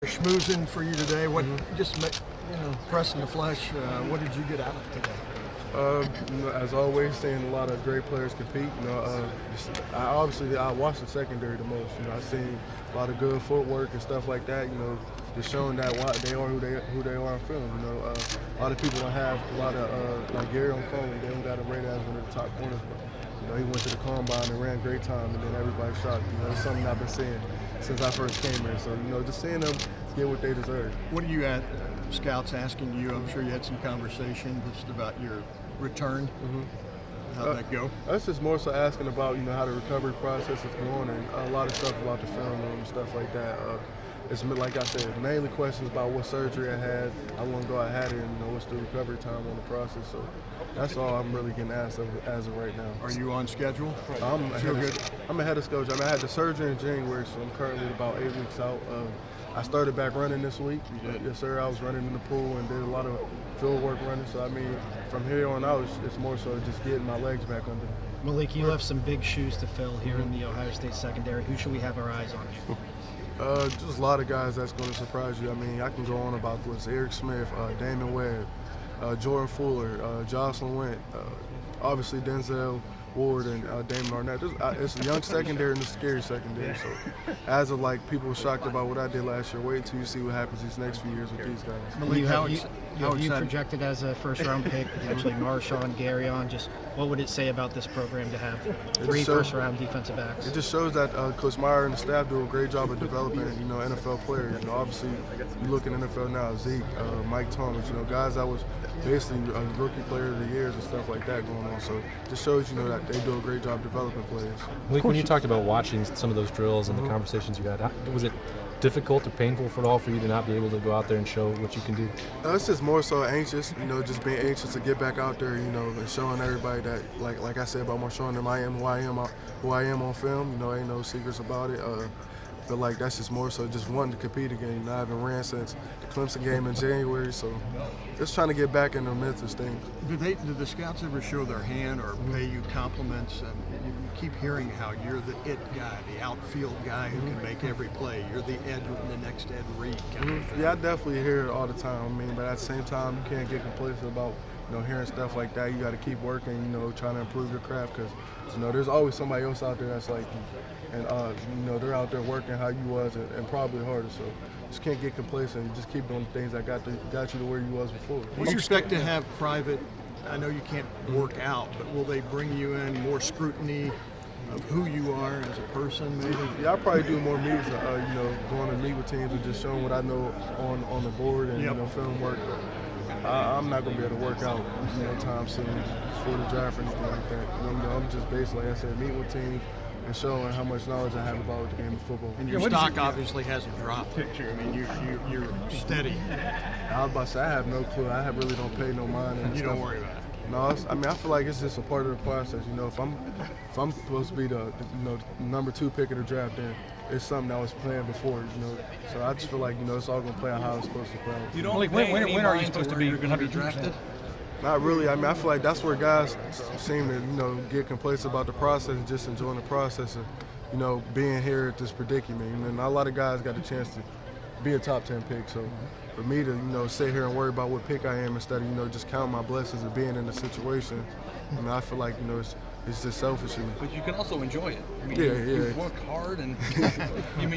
Schmoozing for you today. What just pressing the flesh? What did you get out of today? As always, seeing a lot of great players compete. I watched the secondary the most. I seen a lot of good footwork and stuff like that. Just showing that why they are who they are on film. A lot of people don't have a lot of like Gary on film. They don't got him rated as one of the top corners. But he went to the combine and ran great time, and then everybody's shocked. It's something I've been seeing since I first came here. So just seeing them get what they deserve. What are you at? Scouts asking you? I'm sure you had some conversation just about your return. How'd that go? That's just more so asking about how the recovery process is going, and a lot of stuff about the film room and stuff like that. It's like I said, mainly questions about what surgery I had, how long ago I had it, and what's the recovery time on the process. So that's all I'm really getting asked as of right now. Are you on schedule? I'm ahead of schedule. I had the surgery in January, so I'm currently about 8 weeks out. I started back running this week. Yes, sir. I was running in the pool and did a lot of field work running. So, from here on out, it's more so just getting my legs back under. Malik, you left some big shoes to fill here in the Ohio State secondary. Who should we have our eyes on? Just a lot of guys that's going to surprise you. I can go on about this. Eric Smith, Damon Webb, Jordan Fuller, Jocelyn Went, obviously Denzel Ward and Damon Arnett. It's a young secondary and a scary secondary. So, as of people were shocked about what I did last year. Wait until you see what happens these next few years with these guys. Malik, how you projected as a first-round pick, potentially Marshawn, Gary on? Just what would it say about this program to have three first-round defensive backs? It just shows that Coach Meyer and the staff do a great job of developing, NFL players. Obviously, you look at NFL now, Zeke, Mike Thomas, guys that was basically rookie player of the years and stuff like that going on. So, it just shows that they do a great job developing players. Malik, when you talked about watching some of those drills and the conversations you had, was it difficult or painful for you to not be able to go out there and show what you can do? It's just more so anxious, just being anxious to get back out there, and showing everybody that, like I said about Marshawn, I am who I am on film. Ain't no secrets about it. I feel like that's just more so just wanting to compete again. I haven't ran since the Clemson game in January, so just trying to get back in the midst of things. Did the scouts ever show their hand or pay you compliments? And you keep hearing how you're the it guy, the outfield guy who can make every play. You're the next Ed Reed kind of thing. Yeah, I definitely hear it all the time. But at the same time, you can't get complacent about hearing stuff like that. You got to keep working, trying to improve your craft, because there's always somebody else out there that's like you. And, they're out there working how you was and probably harder. So just can't get complacent. Just keep doing the things that got you to where you was before. Do you expect to have private, I know you can't work out, but will they bring you in more scrutiny of who you are as a person maybe? Yeah, I'll probably do more meetings, going to meet with teams and just showing what I know on the board and, film work. I'm not going to be able to work out, time soon before the draft or anything like that. I'm just basically, like I said, meeting with teams and showing how much knowledge I have about the game of football. And your stock obviously hasn't dropped. You're steady. I was about to say, I have no clue. I really don't pay no mind. And you don't worry about it. No, I feel like it's just a part of the process. If I'm supposed to be the number 2 pick of the draft, then it's something that was planned before. So I just feel like it's all gonna play out how it's supposed to play. You don't when are you supposed to be drafted? Not really. I feel like that's where guys seem to, get complacent about the process and just enjoying the process of, being here at this predicament. And not a lot of guys got a chance to be a top 10 pick. So for me to, sit here and worry about what pick I am instead of, just count my blessings of being in the situation, I feel like, it's just selfish. But you can also enjoy it. You worked hard and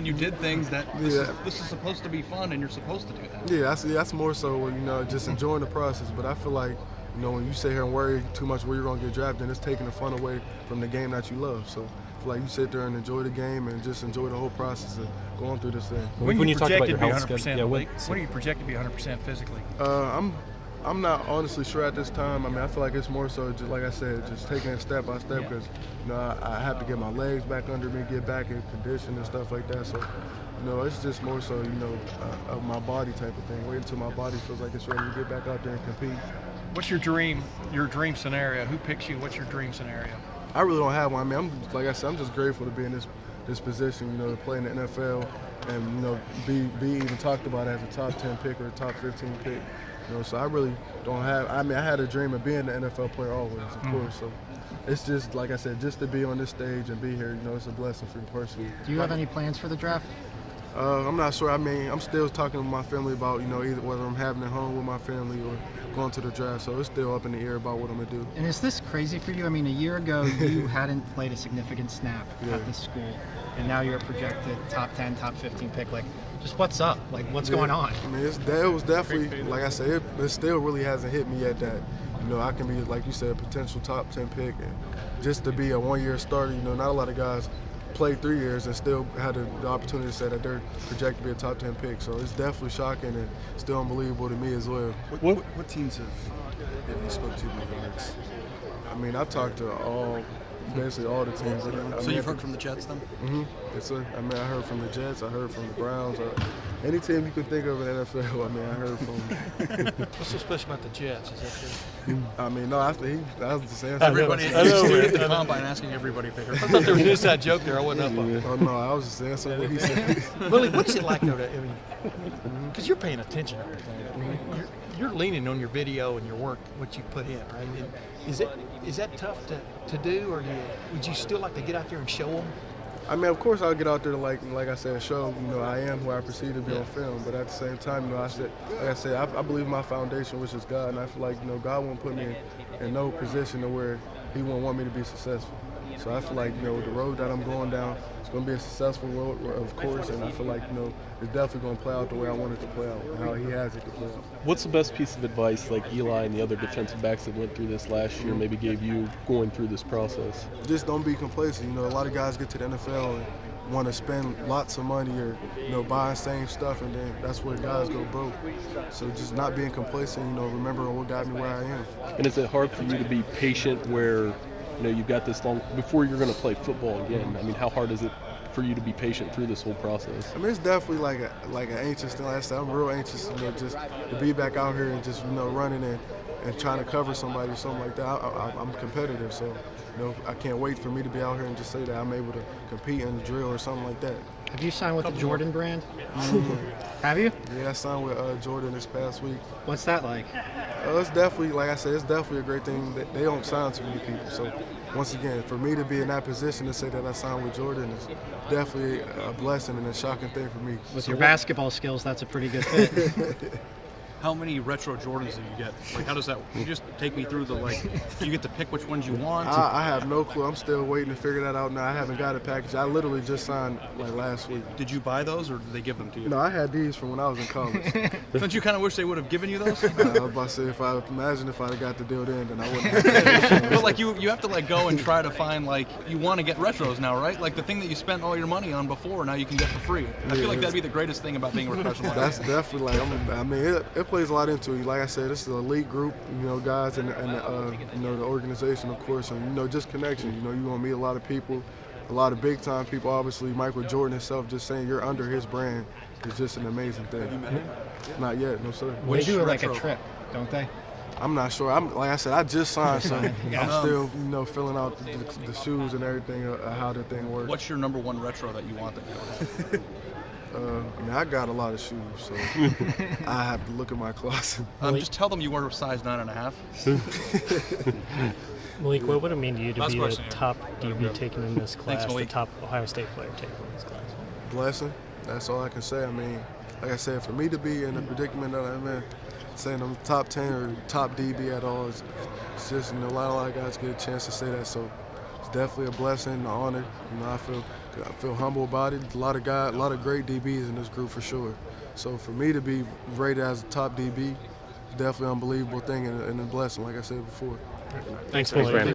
you did things that this is supposed to be fun and you're supposed to do that. Yeah, that's more so, just enjoying the process. But I feel like, when you sit here and worry too much where you're going to get drafted, then it's taking the fun away from the game that you love. So I feel like you sit there and enjoy the game and just enjoy the whole process of going through this thing. When you talk about your health schedule, when are you projected to be 100% physically? I'm not honestly sure at this time. I feel like it's more so, just like I said, just taking it step by step, because I have to get my legs back under me, get back in condition and stuff like that. So it's just more so of my body type of thing. Wait until my body feels like it's ready to get back out there and compete. What's your dream scenario? Who picks you? What's your dream scenario? I really don't have one. Like I said, I'm just grateful to be in this position, to play in the NFL and be even talked about as a top 10 pick or a top 15 pick. So I really don't have. I had a dream of being an NFL player always, of course. So it's just, like I said, just to be on this stage and be here, it's a blessing for me personally. Do you have any plans for the draft? I'm not sure. I mean, I'm still talking to my family about, either whether I'm having it home with my family or going to the draft. So it's still up in the air about what I'm going to do. And is this crazy for you? I mean, a year ago, you hadn't played a significant snap at this school, and now you're a projected top 10, top 15 pick. Like, just what's up? Like, what's going on? I mean, it was definitely, like I said, it still really hasn't hit me yet that, I can be, like you said, a potential top 10 pick. And just to be a one-year starter, not a lot of guys play 3 years and still had the opportunity to say that they're projected to be a top 10 pick. So it's definitely shocking and still unbelievable to me as well. What teams have you spoke to in regards? I mean, I talked to basically all the teams. So you've heard from the Jets then? Mm-hmm. Yes, sir. I mean, I heard from the Jets. I heard from the Browns. Any team you can think of in the NFL, I mean, I heard from. What's so special about the Jets? Is that true? I mean, no, after that was just answer. Everybody at the combine asking everybody if they heard. I thought there was an inside joke there. I wasn't up on it. Oh, no, I was just answering what he said. Really, what is it like, though, because you're paying attention to everything. You're leaning on your video and your work, what you put in, right? And is that tough to do, or would you still like to get out there and show them? I mean, of course, I'll get out there to, like I said, show, I am who I perceive to be on film. But at the same time, I believe in my foundation, which is God. And I feel like, God won't put me in no position to where he won't want me to be successful. So I feel like, the road that I'm going down, it's going to be a successful road, of course. And I feel like, it's definitely going to play out the way I want it to play out and how he has it to play out. What's the best piece of advice, like Eli and the other defensive backs that went through this last year, maybe gave you going through this process? Just don't be complacent. A lot of guys get to the NFL and want to spend lots of money or, buy the same stuff, and then that's where guys go broke. So just not being complacent, remembering what got me where I am. And is it hard for you to be patient where, you've got this long, before you're going to play football again? I mean, how hard is it for you to be patient through this whole process? I mean, it's definitely like an anxious thing. Like I said, I'm real anxious, just to be back out here and just, running and trying to cover somebody or something like that. I'm competitive, so, I can't wait for me to be out here and just say that I'm able to compete in the drill or something like that. Have you signed with the Jordan brand? Have you? Yeah, I signed with Jordan this past week. What's that like? It's definitely, like I said, it's definitely a great thing. That they don't sign too many people. So, once again, for me to be in that position to say that I signed with Jordan is definitely a blessing and a shocking thing for me. With your basketball skills, that's a pretty good fit. How many retro Jordans do you get? Like, how does that? You just take me through do you get to pick which ones you want? I have no clue. I'm still waiting to figure that out now. I haven't got a package. I literally just signed last week. Did you buy those, or did they give them to you? No, I had these from when I was in college. Don't you kind of wish they would have given you those? I was about to say, if I'd have got the deal then I wouldn't have. But you have to go and try to find you want to get retros now, right? Like the thing that you spent all your money on before, now you can get for free. I feel like that'd be the greatest thing about being a professional. That's definitely it plays a lot into it. Like I said, this is an elite group, guys, and the organization, of course, and just connections. You want to meet a lot of people, a lot of big time people. Obviously, Michael Jordan himself, just saying you're under his brand is just an amazing thing. Have you met him? Not yet, no sir. They do it a trip, don't they? I'm not sure. Like I said, I just signed, so I'm still, filling out the shoes and everything, how the thing works. What's your number one retro that you want that you don't have? I got a lot of shoes, so I have to look at my closet. Just tell them you wear a size 9.5. Malik, what would it mean to you to Last be question the here. top DB taken in this class, Thanks, the Malik. top Ohio State player taken in this class? Blessing. That's all I can say. I mean, like I said, for me to be in the predicament that I'm in, saying I'm top 10 or top DB at all, it's just, a lot of guys get a chance to say that. So it's definitely a blessing, an honor. I feel humble about it. A lot of great DBs in this group for sure. So for me to be rated as a top DB, it's definitely an unbelievable thing and a blessing, like I said before. Thanks, Malik.